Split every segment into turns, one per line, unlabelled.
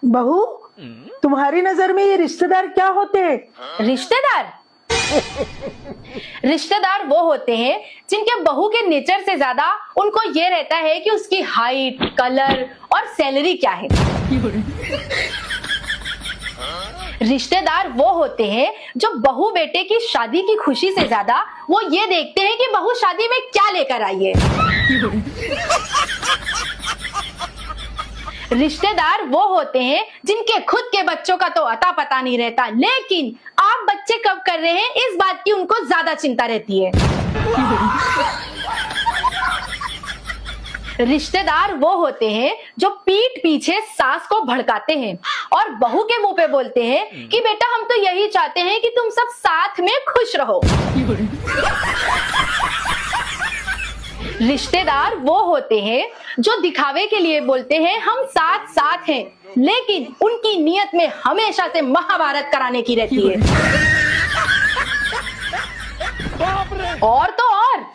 बहू, तुम्हारी नजर में ये रिश्तेदार क्या होते हैं?
रिश्तेदार रिश्तेदार वो होते हैं जिनके बहू के नेचर से ज्यादा उनको ये रहता है कि उसकी हाइट, कलर और सैलरी क्या है। रिश्तेदार वो होते हैं जो बहू बेटे की शादी की खुशी से ज्यादा वो ये देखते हैं कि बहू शादी में क्या लेकर आई है। रिश्तेदार वो होते हैं जिनके खुद के बच्चों का तो अता पता नहीं रहता, लेकिन आप बच्चे कब कर रहे हैं इस बात की उनको ज्यादा चिंता रहती है। रिश्तेदार वो होते हैं जो पीठ पीछे सास को भड़काते हैं और बहू के मुंह पे बोलते हैं कि बेटा हम तो यही चाहते हैं कि तुम सब साथ में खुश रहो। रिश्तेदार वो होते हैं जो दिखावे के लिए बोलते हैं हम साथ साथ हैं, लेकिन उनकी नीयत में हमेशा से महाभारत कराने की रहती है। और तो और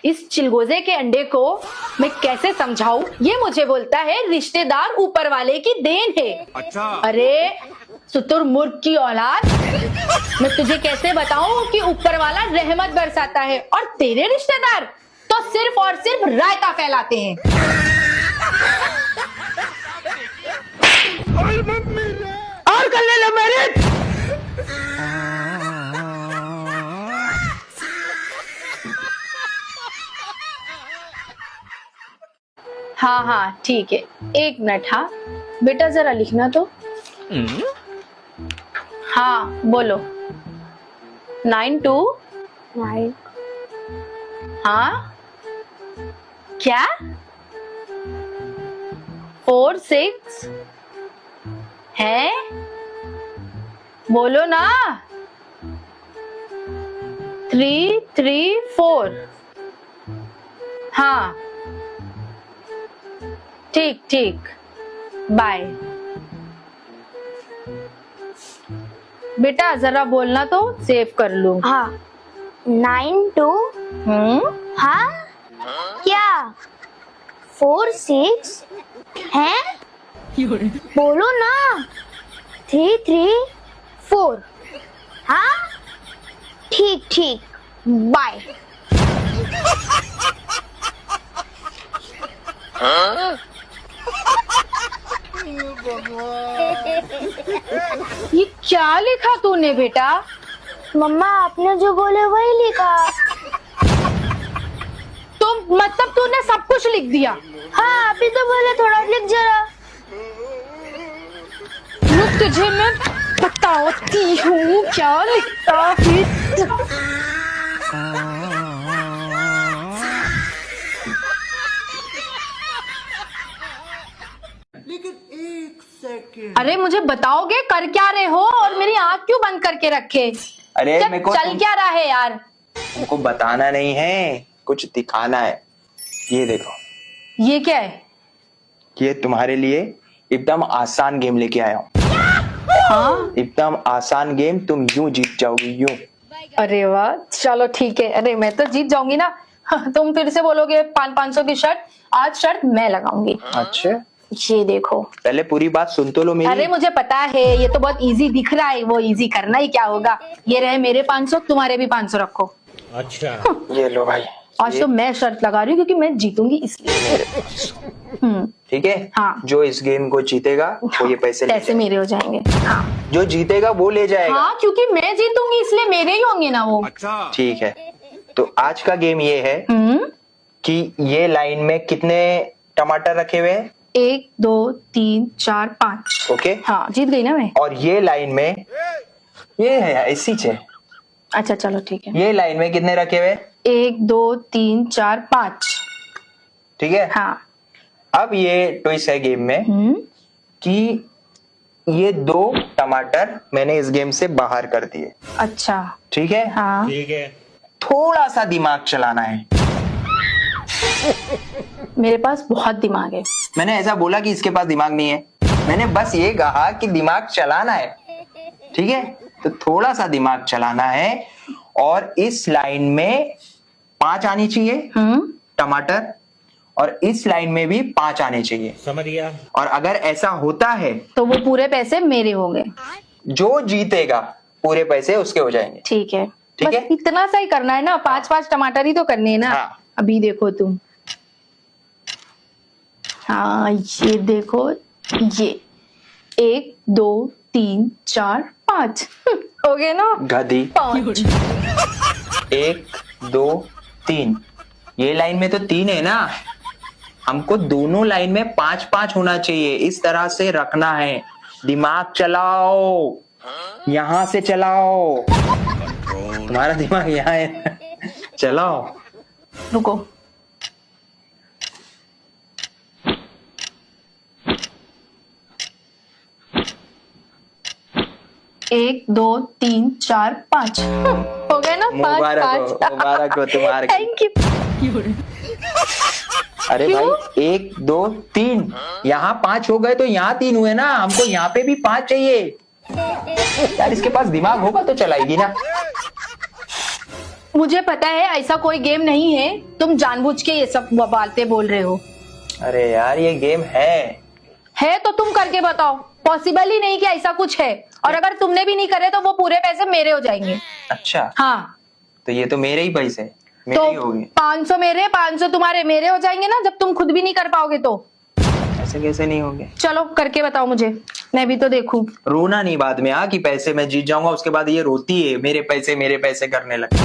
इस चिलगोजे के अंडे को मैं कैसे समझाऊं, ये मुझे बोलता है रिश्तेदार ऊपर वाले की देन है।
अच्छा।
अरे शुतुरमुर्ग की औलाद, मैं तुझे कैसे बताऊं कि ऊपर वाला रहमत बरसाता है और तेरे रिश्तेदार तो सिर्फ और सिर्फ रायता फैलाते हैं।
और कर ले मेरे।
हाँ हाँ ठीक है, एक मिनट। हाँ बेटा जरा लिखना तो। हाँ बोलो। 92 हाँ क्या 46 है, बोलो ना। 334 हाँ ठीक ठीक, बाय। बेटा जरा बोलना तो सेव कर लूं।
हाँ 92 हाँ क्या 46 है, बोलो ना। 334 हाँ ठीक ठीक, बाय।
ये क्या लिखा तूने बेटा?
मम्मा आपने जो बोले वही लिखा।
तो मतलब तूने सब कुछ लिख दिया?
हाँ अभी तो बोले थोड़ा लिख जरा।
रुक तुझे मैं बताती हूँ क्या लिखता है।
लेकिन एक सेकंड।
अरे मुझे बताओगे कर क्या रहे हो और मेरी आंख क्यों बंद करके रखे?
अरे मेरे को
चल क्या रहा है यार?
तुमको बताना नहीं है, कुछ दिखाना है। ये देखो,
ये क्या है?
ये तुम्हारे लिए एकदम आसान गेम लेके आया हूँ।
हाँ
एकदम आसान गेम, तुम यूं जीत जाओगी, यूं।
अरे वाह, चलो ठीक है। अरे मैं तो जीत जाऊंगी ना। तुम फिर से बोलोगे 500 की शर्त, आज शर्त मैं लगाऊंगी।
अच्छा
ये देखो,
पहले पूरी बात सुन तो लो मेरी।
अरे मुझे पता है ये तो बहुत इजी दिख रहा है, वो इजी करना ही क्या होगा। ये रहे मेरे 500, तुम्हारे भी 500 रखो।
अच्छा।
ये लो भाई,
आज तो मैं शर्त लगा रही हूँ क्योंकि मैं जीतूंगी इसलिए।
ठीक है।
हाँ।
जो इस गेम को जीतेगा वो ये पैसे ले
पैसे
जाएगा।
मेरे हो जाएंगे। हाँ
जो जीतेगा वो ले जाएगा।
हाँ, क्योंकि मैं जीतूंगी इसलिए मेरे ही होंगे ना वो।
अच्छा।
ठीक है, तो आज का गेम ये है कि ये लाइन में कितने टमाटर रखे हुए हैं?
1 2 3 4 5।
ओके।
हाँ जीत गई ना मैं।
और ये लाइन में ये है ऐसी है।
अच्छा चलो ठीक है।
ये लाइन में कितने रखे हुए?
1 2 3 4 5।
ठीक है।
हाँ।
अब ये ट्विस्ट है गेम में कि ये 2 टमाटर मैंने इस गेम से बाहर कर दिए।
अच्छा।
ठीक है।
हाँ
ठीक है।
थोड़ा सा दिमाग चलाना है।
मेरे पास बहुत दिमाग है।
मैंने ऐसा बोला कि इसके पास दिमाग नहीं है, मैंने बस ये कहा कि दिमाग चलाना है। ठीक है, तो थोड़ा सा दिमाग चलाना है। और इस लाइन में 5 आनी चाहिए टमाटर, और इस लाइन में भी 5 आने चाहिए।
समझ गया।
और अगर ऐसा होता है
तो वो पूरे पैसे मेरे होंगे।
जो जीतेगा पूरे पैसे उसके हो जाएंगे।
ठीक है,
ठीक
बस
है?
इतना सा ही करना है ना, 5-5 टमाटर ही तो करने हैं ना।
हाँ।
अभी देखो तुम, हाँ ये देखो, ये 1 2 3 4 5 हो गए ना।
गधी।
5।
1 2 3, ये लाइन में तो 3 है ना, हमको दोनों लाइन में 5-5 होना चाहिए। इस तरह से रखना है। दिमाग चलाओ, यहां से चलाओ। तुम्हारा दिमाग यहाँ है, चलाओ।
रुको, एक 2 3 4 5 हो गए ना। 5
मुबारक हो,
5।
मुबारक हो तुम्हारे।
Thank you.
अरे
क्यों?
भाई 1 2 3, यहाँ 5 हो गए तो यहाँ 3 हुए ना, हमको यहाँ पे भी 5 चाहिए। यार इसके पास दिमाग होगा तो चलाएगी ना।
मुझे पता है ऐसा कोई गेम नहीं है, तुम जानबूझ के ये सब बातें बोल रहे हो।
अरे यार ये गेम है
तो तुम करके बताओ। पॉसिबल ही नहीं कि ऐसा कुछ है, और अगर तुमने भी नहीं करे तो वो पूरे पैसे मेरे हो जाएंगे।
अच्छा,
हाँ,
तो ये तो मेरे ही पैसे, मेरे
तो
ही होंगे।
500 मेरे, 500 तुम्हारे, मेरे हो जाएंगे ना, जब तुम खुद भी नहीं कर पाओगे तो।
ऐसे कैसे नहीं होंगे?
चलो करके बताओ मुझे, मैं भी तो देखूं।
रोना नहीं बाद में, हाँ कि पैसे मैं जीत जाऊंगा, उसके बाद ये रोती है मेरे पैसे करने लगे।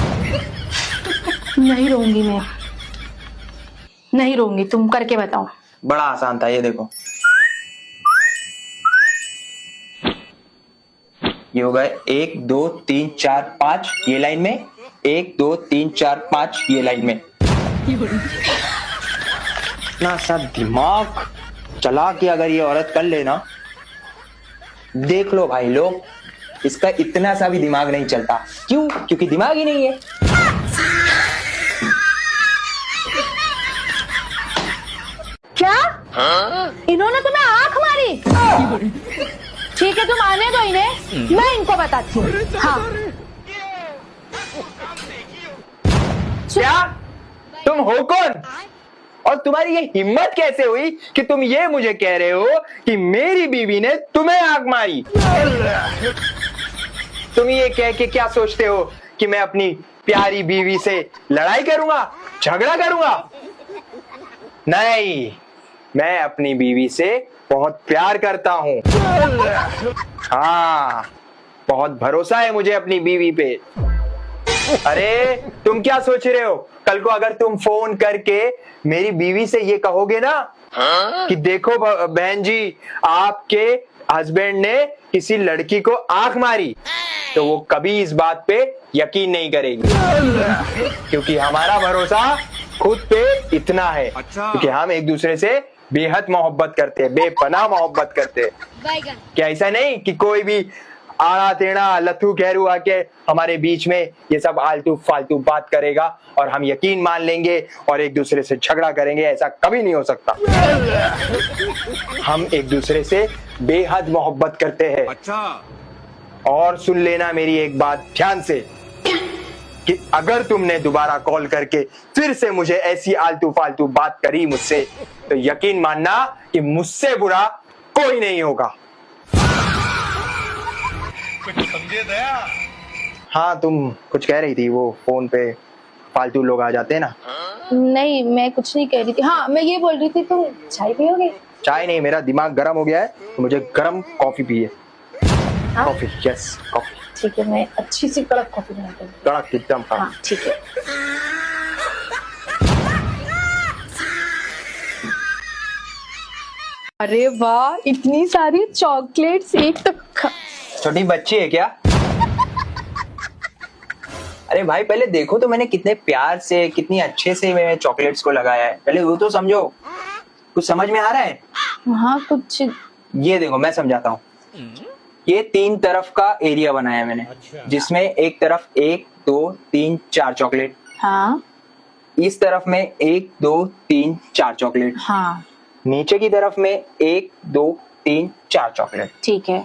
नहीं रोऊंगी मैं, नहीं रोऊंगी, तुम करके बताओ।
बड़ा आसान था, ये देखो। ये हो गए 1 2 3 4 5 ये लाइन में, 1 2 3 4 5 ये लाइन में। इतना सा दिमाग चला के अगर ये औरत कर लेना, देख लो भाई लोग, इसका इतना सा भी दिमाग नहीं चलता। क्यों? क्योंकि दिमाग ही नहीं है।
क्या? इन्होंने तुम्हें आंख मारी? ठीक है, तुम आने दो इन्हें, मैं इनको बताती हूँ। हाँ,
क्या? तुम हो कौन? और तुम्हारी ये हिम्मत कैसे हुई कि तुम ये मुझे कह रहे हो कि मेरी बीवी ने तुम्हें आंख मारी? तुम ये कह के क्या सोचते हो कि मैं अपनी प्यारी बीवी से लड़ाई करूंगा, झगड़ा करूंगा? नहीं, मैं अपनी बीवी से बहुत प्यार करता हूं। हाँ, बहुत भरोसा है मुझे अपनी बीवी पे। अरे तुम क्या सोच रहे हो, कल को अगर तुम फोन करके मेरी बीवी से ये कहोगे ना कि देखो बहन जी, आपके हस्बैंड ने किसी लड़की को आंख मारी, तो वो कभी इस बात पे यकीन नहीं करेगी, क्योंकि हमारा भरोसा खुद पे इतना है। क्योंकि हम एक दूसरे से बेहद मोहब्बत करते हैं, बेपनाह मोहब्बत करते हैं। क्या ऐसा नहीं कि कोई भी आड़ा टेढ़ा लथू खैरू आके हमारे बीच में ये सब आलतू फालतू बात करेगा और हम यकीन मान लेंगे और एक दूसरे से झगड़ा करेंगे? ऐसा कभी नहीं हो सकता। हम एक दूसरे से बेहद मोहब्बत करते हैं।
अच्छा।
और सुन लेना मेरी एक बात ध्यान से, कि अगर तुमने दोबारा कॉल करके फिर से मुझे ऐसी आलतू फालतू बात करी मुझसे, तो यकीन मानना कि मुझसे बुरा कोई नहीं होगा।
समझे दया?
हाँ, तुम कुछ कह रही थी, वो फोन पे फालतू लोग आ जाते हैं ना।
नहीं मैं कुछ नहीं कह रही थी। हाँ, मैं ये बोल रही थी, तुम चाय पियोगे?
चाय नहीं, मेरा दिमाग गर्म हो गया है, तो मुझे गर्म कॉफी पिए। Coffee, yes coffee.
ठीक है, मैं अच्छी सी कड़क कॉफी बनाती हूँ।
कड़क एकदम।
हाँ ठीक है। अरे वाह, इतनी सारी चॉकलेट्स एक तो
छोटी बच्ची है क्या? अरे भाई पहले देखो तो मैंने कितने प्यार से, कितनी अच्छे से मैं चॉकलेट्स को लगाया है, पहले वो तो समझो। कुछ समझ में आ रहा है?
हाँ कुछ।
ये देखो मैं समझाता हूँ। ये 3 तरफ का एरिया बनाया मैंने, जिसमें एक तरफ 1 2 3 4 चॉकलेट।
हाँ।
इस तरफ में 1 2 3 4 चॉकलेट।
हाँ।
नीचे की तरफ में 1 2 3 4 चॉकलेट।
ठीक है।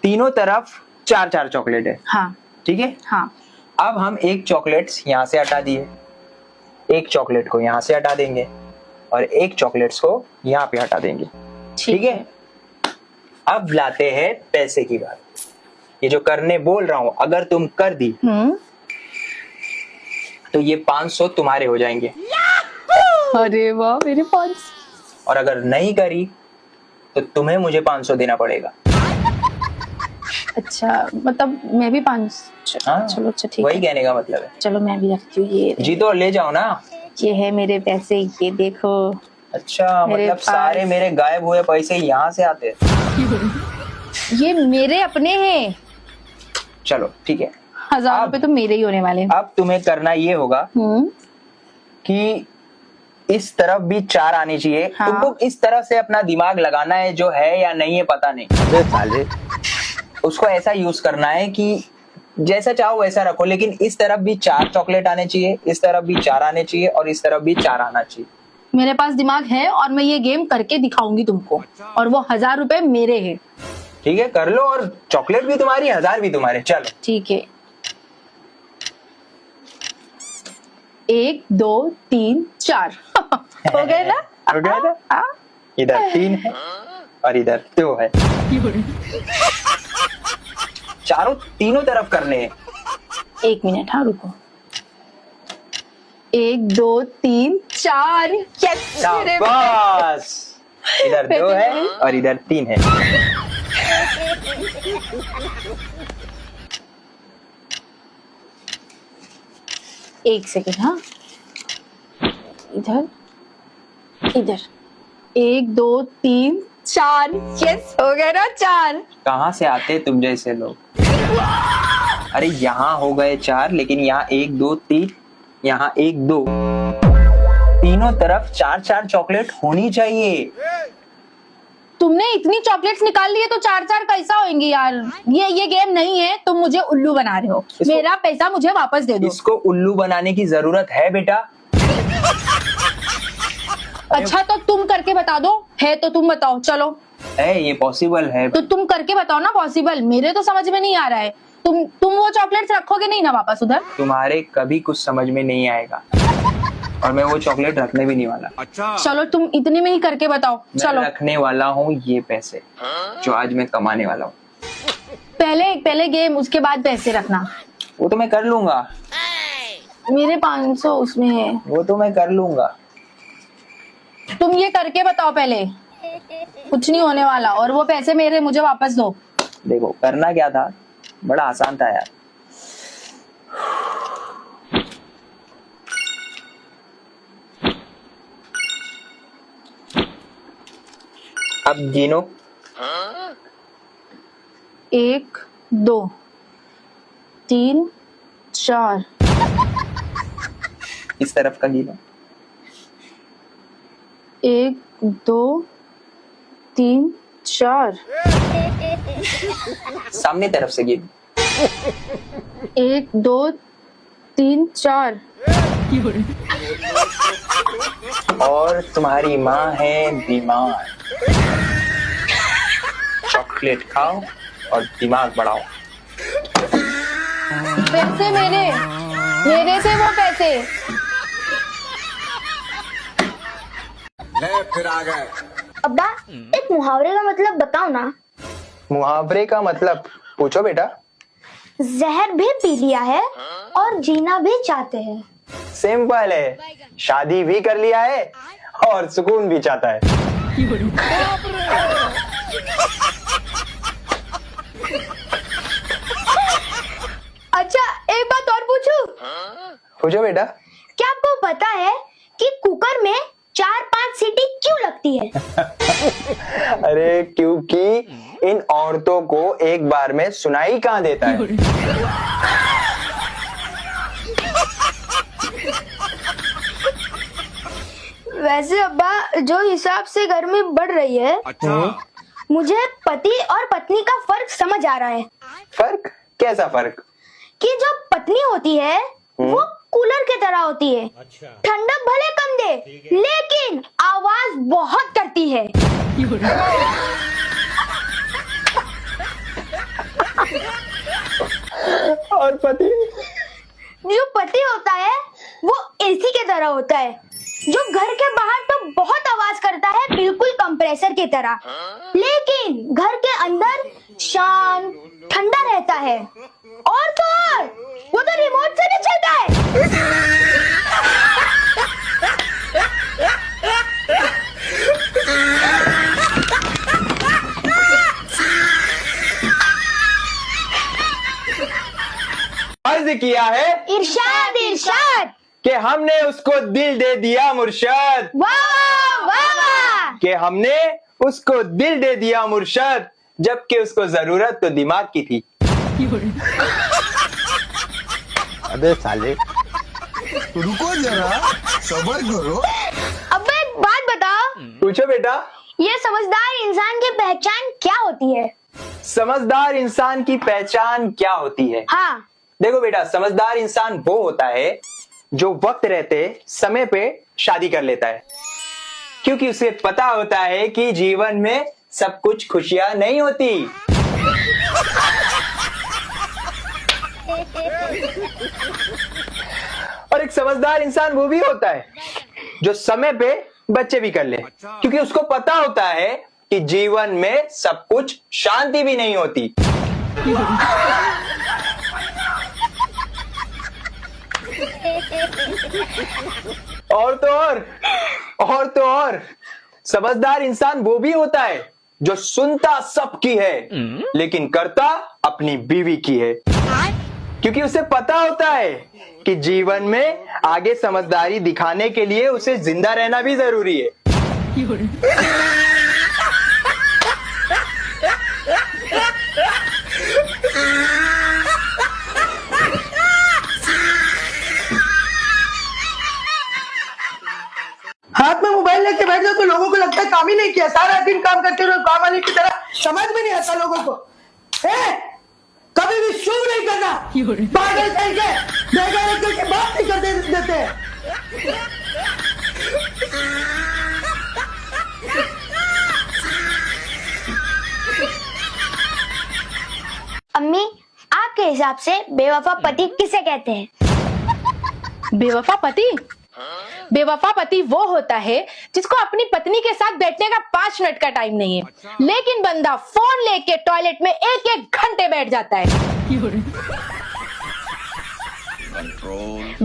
तीनों तरफ 4-4 चॉकलेट है।
हाँ।
ठीक है।
हाँ।
अब हम एक चॉकलेट यहाँ से हटा दिए, एक चॉकलेट को यहाँ से हटा देंगे, और एक चॉकलेट्स को यहाँ पे हटा देंगे। ठीक है, अब लाते हैं पैसे की बात। ये जो करने बोल रहा हूँ अगर तुम कर दी तो ये 500 तुम्हारे हो जाएंगे।
अरे वाह, मेरे 500।
और अगर नहीं करी तो तुम्हें मुझे 500 देना पड़ेगा।
अच्छा, मतलब मैं भी 500।
हाँ,
चलो अच्छा ठीक
वही
है,
कहने का मतलब है।
चलो मैं भी रखती हूँ। ये
जी तो ले जाओ ना।
ये है मेरे पैसे, ये देखो।
अच्छा,
मेरे
मतलब सारे मेरे गायब हुए पैसे यहाँ से आते हैं।
ये मेरे अपने हैं।
चलो ठीक है,
1000 रुपए तो मेरे ही होने वाले हैं।
अब तुम्हें करना ये होगा कि इस तरफ भी 4 आने चाहिए।
हाँ।
तुमको इस तरह से अपना दिमाग लगाना है, जो है या नहीं है पता नहीं, उसको ऐसा यूज करना है कि जैसा चाहो वैसा रखो, लेकिन इस तरफ भी 4 चॉकलेट आने चाहिए, इस तरफ भी 4 आने चाहिए और इस तरफ भी 4 आना चाहिए।
मेरे पास दिमाग है और मैं ये गेम करके दिखाऊंगी तुमको, और वो 1000 रुपए मेरे हैं।
ठीक है, कर लो, और चॉकलेट भी तुम्हारी, 1000 भी तुम्हारे। चलो
ठीक है, 1 2 3 4 हो गए ना?
हो गया था?
हाँ?
इधर 3 है और इधर 2 है। तीनों तरफ करने हैं।
1 मिनट, हाँ रुको। 1 2 3 4। यस, मेरे
बस इधर 2 है और इधर 3 है।
एक सेकेंड, हाँ, इधर इधर 1 2 3 4। यस, हो गया ना 4।
कहाँ से आते तुम जैसे लोग? अरे यहाँ हो गए 4, लेकिन यहाँ 1 2 3, यहाँ 1 2, तीनों तरफ 4 चॉकलेट होनी चाहिए।
तुमने इतनी चॉकलेट्स निकाल ली है तो 4 कैसा होंगी यार? ये गेम नहीं है, तुम मुझे उल्लू बना रहे हो। मेरा पैसा मुझे वापस दे दो।
इसको उल्लू बनाने की जरूरत है बेटा।
अच्छा तो तुम करके बता दो, है तो तुम बताओ। चलो,
है, ये पॉसिबल है।
तो तुम करके बताओ ना पॉसिबल। मेरे तो समझ में नहीं आ रहा है। तुम वो चॉकलेट्स रखोगे नहीं ना वापस उधर?
तुम्हारे कभी कुछ समझ में नहीं आएगा और मैं वो चॉकलेट रखने भी नहीं वाला।
अच्छा,
चलो तुम इतने में ही करके बताओ। चलो,
मैं रखने वाला हूँ ये पैसे जो आज मैं कमाने वाला हूँ।
पहले गेम, उसके बाद पैसे रखना।
वो तो मैं कर लूंगा।
मेरे 500 उसमें है।
वो तो मैं कर लूंगा।
तुम ये करके बताओ पहले, कुछ नहीं होने वाला। और वो पैसे मेरे मुझे वापस दो।
देखो करना क्या था, बड़ा आसान था यार। अब गिनो।
1 2 3 4।
इस तरफ का गिनो।
1 2 3 4।
सामने तरफ से गिनो।
1 2 3 4।
और तुम्हारी माँ है बीमार। चॉकलेट खाओ और दिमाग बढ़ाओ।
पैसे मेरे से वो पैसे।
फिर आ गए।
अब्बा, एक मुहावरे का मतलब बताओ ना।
मुहावरे का मतलब पूछो बेटा।
जहर भी पी लिया है और जीना भी चाहते हैं।
सिंपल है, शादी भी कर लिया है और सुकून भी चाहता है।
अच्छा, एक बात और पूछूं?
पूछो बेटा।
क्या आपको पता है कि कुकर में 4-5 सीटी क्यों लगती है?
अरे क्योंकि इन औरतों को एक बार में सुनाई कहाँ देता है।
वैसे अब्बा, जो हिसाब से गर्मी बढ़ रही है,
अच्छा,
मुझे पति और पत्नी का फर्क समझ आ रहा है।
फर्क? कैसा फर्क?
कि जो पत्नी होती है वो कूलर की तरह होती है। ठंडक भले कम दे, लेकिन आवाज बहुत करती है।
और पति?
जो पति होता है वो एसी की तरह होता है, जो घर के बाहर तो बहुत तरह, लेकिन घर के अंदर शांत ठंडा रहता है। और तो और वो तो रिमोट से भी चलता है।
अर्ज किया है
इरशाद इरशाद,
कि हमने उसको दिल दे दिया मुर्शद,
वाह वाह वाह।
कि हमने उसको दिल दे दिया मुर्शद, जबकि उसको जरूरत तो दिमाग की थी।
अबे साले,
रुको जरा, सबर करो।
अब एक बात बताओ,
पूछो बेटा।
ये समझदार इंसान की पहचान क्या होती है?
समझदार इंसान की पहचान क्या होती है?
हाँ,
देखो बेटा, समझदार इंसान वो होता है जो वक्त रहते समय पे शादी कर लेता है, क्योंकि उसे पता होता है कि जीवन में सब कुछ खुशियां नहीं होती। और एक समझदार इंसान वो भी होता है जो समय पे बच्चे भी कर ले, क्योंकि उसको पता होता है कि जीवन में सब कुछ शांति भी नहीं होती। और तो और समझदार इंसान वो भी होता है जो सुनता सबकी है लेकिन करता अपनी बीवी की है, क्योंकि उसे पता होता है कि जीवन में आगे समझदारी दिखाने के लिए उसे जिंदा रहना भी जरूरी है।
हाथ में मोबाइल लेके बैठ जाओ तो लोगों को लगता है काम ही नहीं किया, सारा दिन काम करते रहो काम वाले की तरह। समझ में नहीं आता लोगों को। कभी भी शुरू नहीं करना, पागल करके बेकार करके बात नहीं करते देते।
अम्मी, आपके हिसाब से बेवफा पति किसे कहते हैं?
बेवफा पति? बेवफा पति वो होता है जिसको अपनी पत्नी के साथ बैठने का 5 मिनट का टाइम नहीं है, लेकिन बंदा फोन लेके टॉयलेट में 1-1 घंटे बैठ जाता है।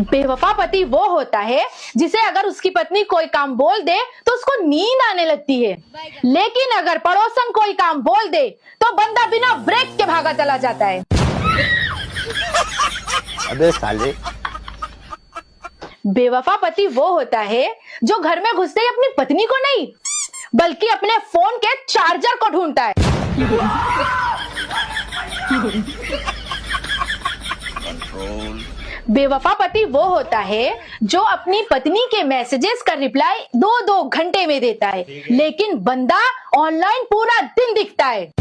बेवफा पति वो होता है जिसे अगर उसकी पत्नी कोई काम बोल दे तो उसको नींद आने लगती है, लेकिन अगर पड़ोसन कोई काम बोल दे तो बंदा बिना ब्रेक के भागा चला जाता है।
अबे साले,
बेवफा पति वो होता है जो घर में घुसते ही अपनी पत्नी को नहीं बल्कि अपने फोन के चार्जर को ढूंढता है। बेवफा पति वो होता है जो अपनी पत्नी के मैसेजेस का रिप्लाई 2-2 घंटे में देता है, लेकिन बंदा ऑनलाइन पूरा दिन दिखता है।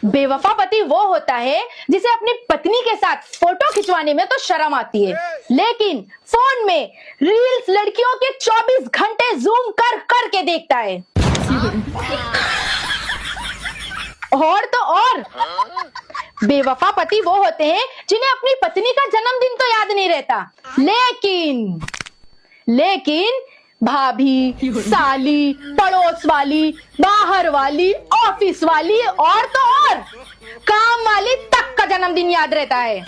बेवफा पति वो होता है जिसे अपनी पत्नी के साथ फोटो खिंचवाने में तो शर्म आती है, लेकिन फोन में रील्स लड़कियों के 24 घंटे जूम कर करके देखता है। और तो और बेवफा पति वो होते हैं जिन्हें अपनी पत्नी का जन्मदिन तो याद नहीं रहता, लेकिन भाभी, साली, पड़ोस वाली, बाहर वाली, ऑफिस वाली और तो और काम वाली तक का जन्मदिन याद रहता है।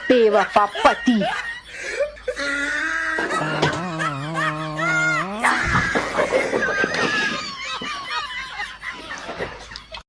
बेवफा पति।